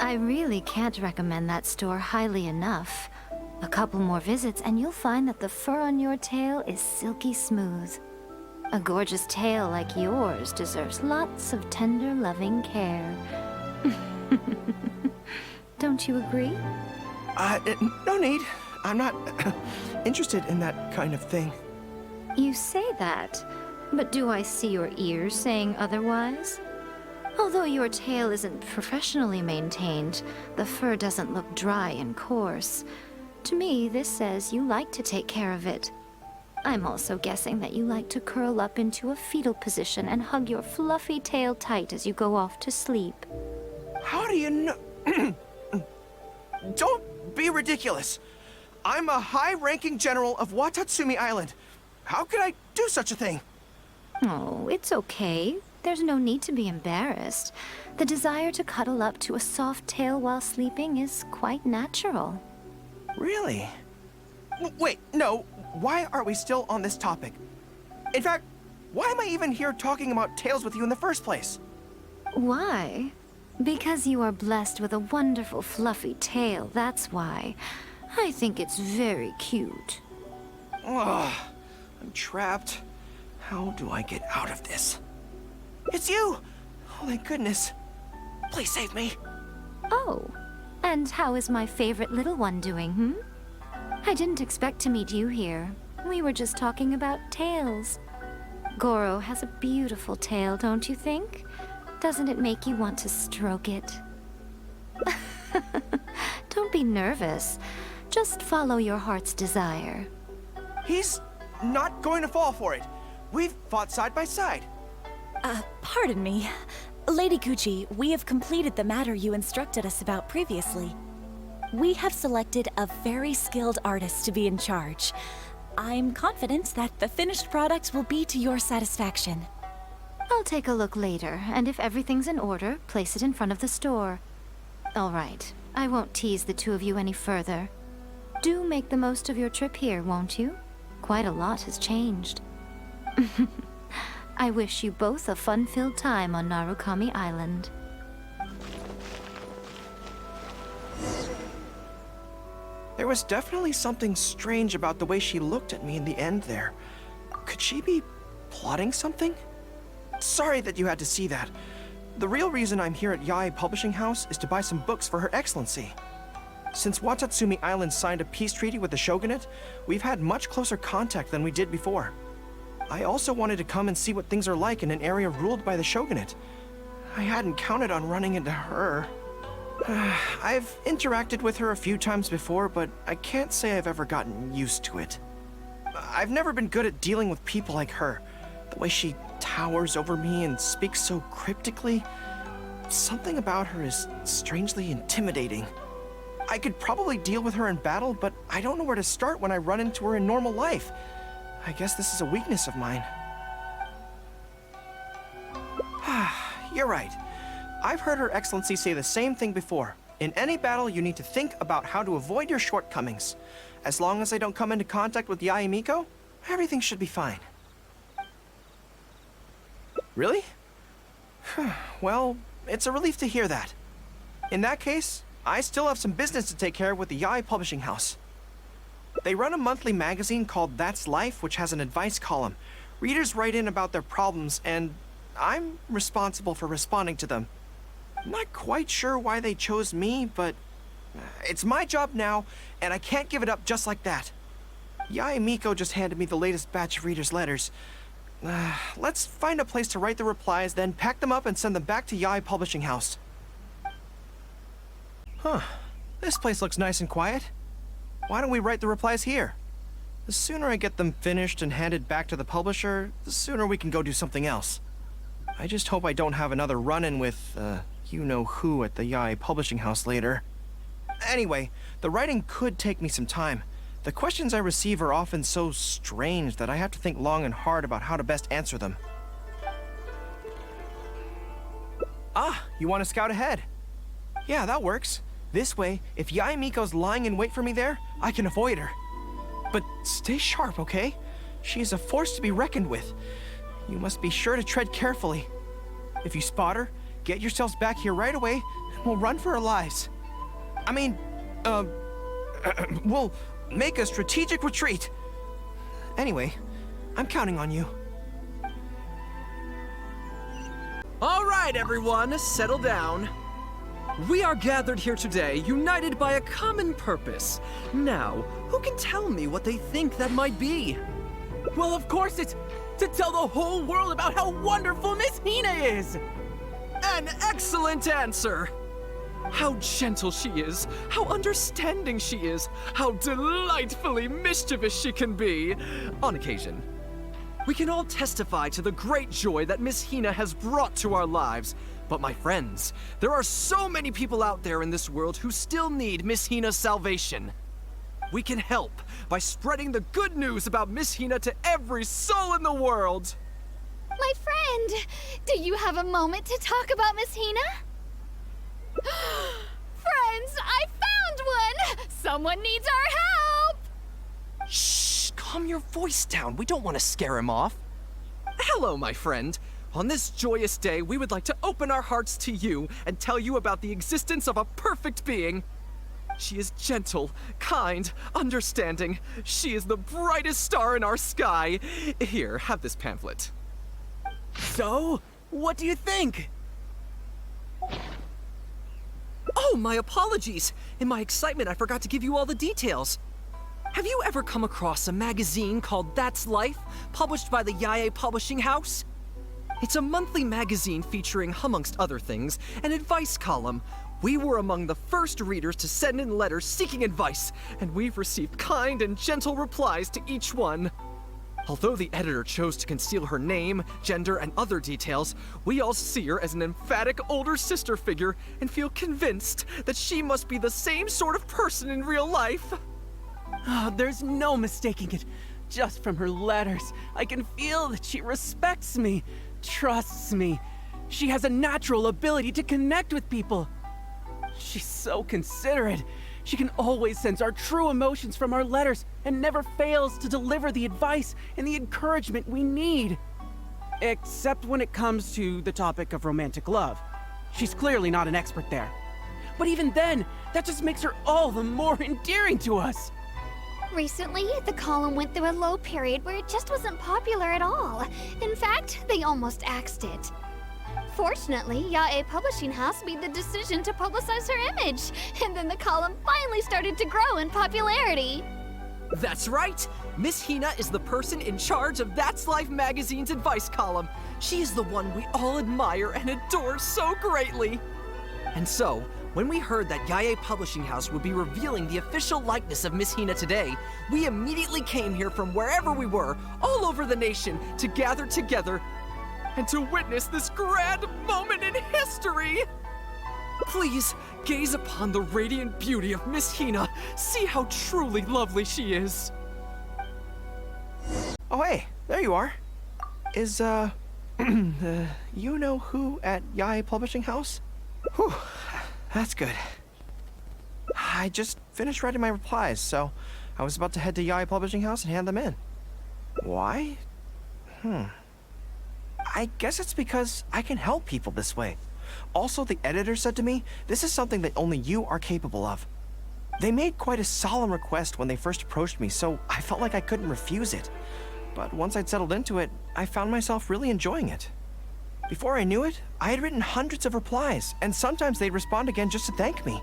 I really can't recommend that store highly enough. A couple more visits and you'll find that the fur on your tail is silky smooth. A gorgeous tail like yours deserves lots of tender, loving care. Don't you agree? No need. I'm not interested in that kind of thing. You say that, but do I see your ears saying otherwise? Although your tail isn't professionally maintained, the fur doesn't look dry and coarse. To me, this says you like to take care of it. I'm also guessing that you like to curl up into a fetal position and hug your fluffy tail tight as you go off to sleep. How do you know? Don't be ridiculous. I'm a high-ranking general of Watatsumi Island. How could I do such a thing? Oh, it's okay. There's no need to be embarrassed. The desire to cuddle up to a soft tail while sleeping is quite natural. Really? Wait, no. Why are we still on this topic? In fact, why am I even here talking about tails with you in the first place? Why? Because you are blessed with a wonderful fluffy tail, that's why. I think it's very cute. Ugh, I'm trapped. How do I get out of this? It's you! Oh, thank goodness. Please save me. Oh, and how is my favorite little one doing, I didn't expect to meet you here. We were just talking about tails. Gorou has a beautiful tail, don't you think? Doesn't it make you want to stroke it? Don't be nervous. Just follow your heart's desire. He's not going to fall for it. We've fought side by side. Pardon me. Lady Gucci, we have completed the matter you instructed us about previously. We have selected a very skilled artist to be in charge. I'm confident that the finished product will be to your satisfaction. I'll take a look later, and if everything's in order, place it in front of the store. All right, I won't tease the two of you any further. Do make the most of your trip here, won't you? Quite a lot has changed. I wish you both a fun-filled time on Narukami Island. There was definitely something strange about the way she looked at me in the end there. Could she be plotting something? Sorry that you had to see that. The real reason I'm here at Yae Publishing House is to buy some books for Her Excellency. Since Watatsumi Island signed a peace treaty with the shogunate, we've had much closer contact than we did before. I also wanted to come and see what things are like in an area ruled by the shogunate. I hadn't counted on running into her. I've interacted with her a few times before, but I can't say I've ever gotten used to it. I've never been good at dealing with people like her. The way she towers over me and speaks so cryptically. Something about her is strangely intimidating. I could probably deal with her in battle, but I don't know where to start when I run into her in normal life. I guess this is a weakness of mine. You're right. I've heard Her Excellency say the same thing before. In any battle, you need to think about how to avoid your shortcomings. As long as I don't come into contact with Yae Miko, everything should be fine. Really? Well, it's a relief to hear that. In that case, I still have some business to take care of with the Yae Publishing House. They run a monthly magazine called That's Life, which has an advice column. Readers write in about their problems, and I'm responsible for responding to them. I'm not quite sure why they chose me, but it's my job now, and I can't give it up just like that. Yae Miko just handed me the latest batch of readers' letters. Let's find a place to write the replies, then pack them up and send them back to Yae Publishing House. Huh. This place looks nice and quiet. Why don't we write the replies here? The sooner I get them finished and handed back to the publisher, the sooner we can go do something else. I just hope I don't have another run-in with, you-know-who at the Yae Publishing House later. Anyway, the writing could take me some time. The questions I receive are often so strange that I have to think long and hard about how to best answer them. Ah, you want to scout ahead? Yeah, that works. This way, if Yae Miko's lying in wait for me there, I can avoid her. But stay sharp, okay? She is a force to be reckoned with. You must be sure to tread carefully. If you spot her, get yourselves back here right away, we'll run for our lives. I mean, we'll make a strategic retreat. Anyway, I'm counting on you. All right, everyone, settle down. We are gathered here today, united by a common purpose. Now, who can tell me what they think that might be? Well, of course it's to tell the whole world about how wonderful Miss Hina is! An excellent answer! How gentle she is, how understanding she is, how delightfully mischievous she can be, on occasion. We can all testify to the great joy that Miss Hina has brought to our lives. But my friends, there are so many people out there in this world who still need Miss Hina's salvation. We can help by spreading the good news about Miss Hina to every soul in the world. My friend, do you have a moment to talk about Miss Hina? Friends, I found one! Someone needs our help! Shh, calm your voice down. We don't want to scare him off. Hello, my friend. On this joyous day, we would like to open our hearts to you and tell you about the existence of a perfect being. She is gentle, kind, understanding. She is the brightest star in our sky. Here, have this pamphlet. So, what do you think? Oh, my apologies. In my excitement, I forgot to give you all the details. Have you ever come across a magazine called That's Life, published by the Yae Publishing House? It's a monthly magazine featuring, amongst other things, an advice column. We were among the first readers to send in letters seeking advice, and we've received kind and gentle replies to each one. Although the editor chose to conceal her name, gender, and other details, we all see her as an emphatic older sister figure and feel convinced that she must be the same sort of person in real life. Oh, there's no mistaking it. Just from her letters, I can feel that she respects me, trusts me. She has a natural ability to connect with people. She's so considerate. She can always sense our true emotions from our letters and never fails to deliver the advice and the encouragement we need. Except when it comes to the topic of romantic love. She's clearly not an expert there. But even then, that just makes her all the more endearing to us. Recently, the column went through a low period where it just wasn't popular at all. In fact, they almost axed it. Fortunately, Yae Publishing House made the decision to publicize her image, and then the column finally started to grow in popularity. That's right! Miss Hina is the person in charge of That's Life magazine's advice column. She is the one we all admire and adore so greatly. And so, when we heard that Yae Publishing House would be revealing the official likeness of Miss Hina today, we immediately came here from wherever we were, all over the nation, to gather together and to witness this grand moment in history! Please, gaze upon the radiant beauty of Miss Hina. See how truly lovely she is. Oh, hey, there you are. Is, you know who at Yae Publishing House? Whew, that's good. I just finished writing my replies, so I was about to head to Yae Publishing House and hand them in. Why? I guess it's because I can help people this way. Also, the editor said to me, this is something that only you are capable of. They made quite a solemn request when they first approached me, so I felt like I couldn't refuse it. But once I'd settled into it, I found myself really enjoying it. Before I knew it, I had written hundreds of replies, and sometimes they'd respond again just to thank me.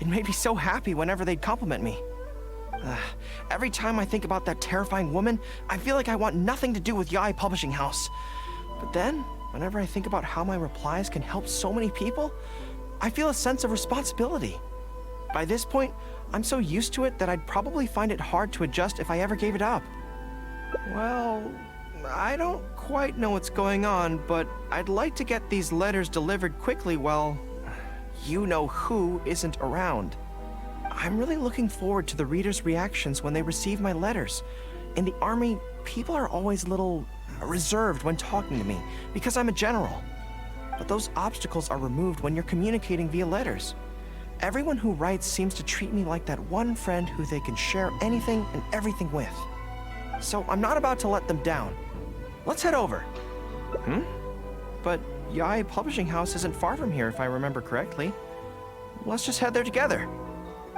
It made me so happy whenever they'd compliment me. Every time I think about that terrifying woman, I feel like I want nothing to do with Yae Publishing House. But then, whenever I think about how my replies can help so many people, I feel a sense of responsibility. By this point, I'm so used to it that I'd probably find it hard to adjust if I ever gave it up. Well, I don't quite know what's going on, but I'd like to get these letters delivered quickly while you-know-who isn't around. I'm really looking forward to the readers' reactions when they receive my letters. In the army, people are always a little reserved when talking to me because I'm a general. But those obstacles are removed when you're communicating via letters. Everyone who writes seems to treat me like that one friend who they can share anything and everything with. So I'm not about to let them down. Let's head over. But Yae Publishing House isn't far from here if I remember correctly. let's just head there together.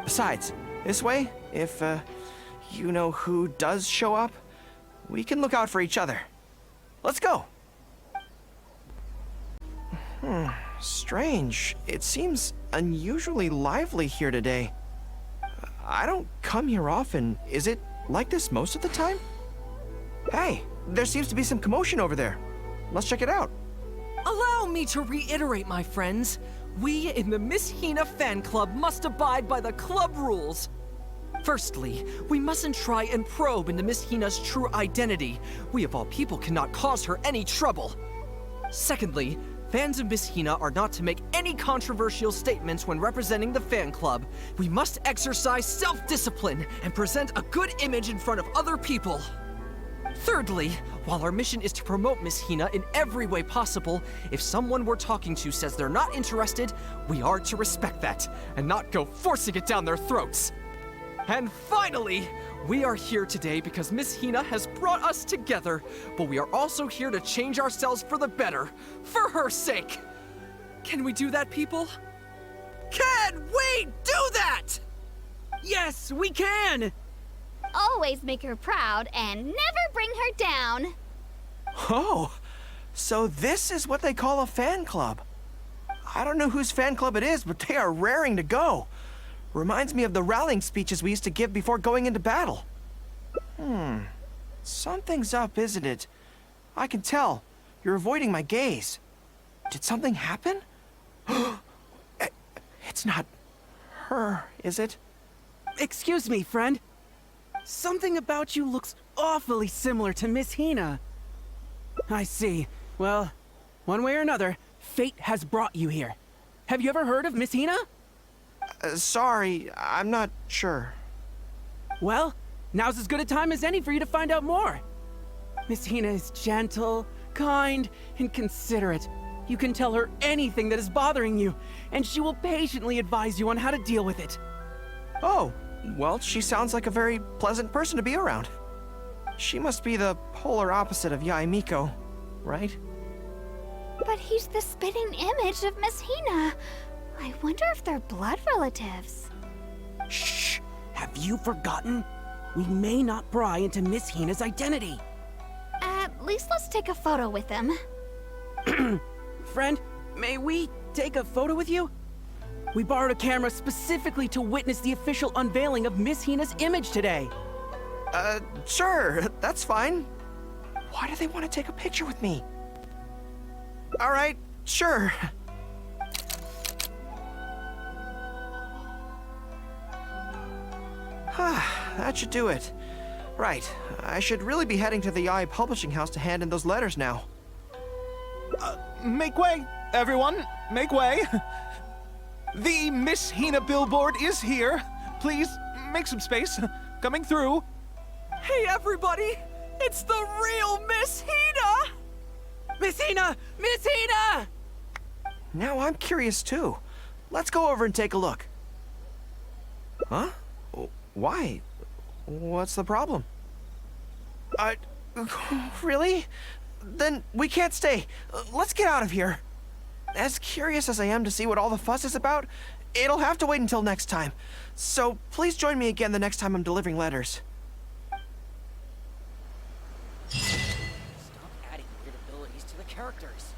Besides, this way, if, you know who does show up, we can look out for each other. Let's go! Strange. It seems unusually lively here today. I don't come here often. Is it like this most of the time? Hey, there seems to be some commotion over there. Let's check it out. Allow me to reiterate, my friends. We in the Miss Hina fan club must abide by the club rules. Firstly, we mustn't try and probe into Miss Hina's true identity. We of all people cannot cause her any trouble. Secondly, fans of Miss Hina are not to make any controversial statements when representing the fan club. We must exercise self-discipline and present a good image in front of other people. Thirdly, while our mission is to promote Miss Hina in every way possible, if someone we're talking to says they're not interested, we are to respect that and not go forcing it down their throats. And finally, we are here today because Miss Hina has brought us together, but we are also here to change ourselves for the better, for her sake. Can we do that, people? Can we do that? Yes, we can! Always make her proud and never bring her down. Oh, so this is what they call a fan club. I don't know whose fan club it is, but they are raring to go. Reminds me of the rallying speeches we used to give before going into battle. Something's up, isn't it? I can tell. You're avoiding my gaze. Did something happen? It's not her, is it? Excuse me, friend. Something about you looks awfully similar to Miss Hina. I see. Well, one way or another, fate has brought you here. Have you ever heard of Miss Hina? Sorry, I'm not sure. Well, now's as good a time as any for you to find out more. Miss Hina is gentle, kind, and considerate. You can tell her anything that is bothering you, and she will patiently advise you on how to deal with it. Oh, well, she sounds like a very pleasant person to be around. She must be the polar opposite of Yae Miko, right? But he's the spitting image of Miss Hina. I wonder if they're blood relatives. Shh! Have you forgotten? We may not pry into Miss Hina's identity. At least let's take a photo with him. Friend, may we take a photo with you? We borrowed a camera specifically to witness the official unveiling of Miss Hina's image today. Sure, that's fine. Why do they want to take a picture with me? All right, sure. That should do it. Right, I should really be heading to the Yae Publishing House to hand in those letters now. Make way, everyone! Make way! The Miss Hina billboard is here. Please, make some space. Coming through. Hey, everybody! It's the real Miss Hina! Miss Hina! Miss Hina! Now I'm curious too. Let's go over and take a look. Huh? Why? What's the problem? Really? Then we can't stay. Let's get out of here. As curious as I am to see what all the fuss is about, it'll have to wait until next time. So please join me again the next time I'm delivering letters. Stop adding weird abilities to the characters.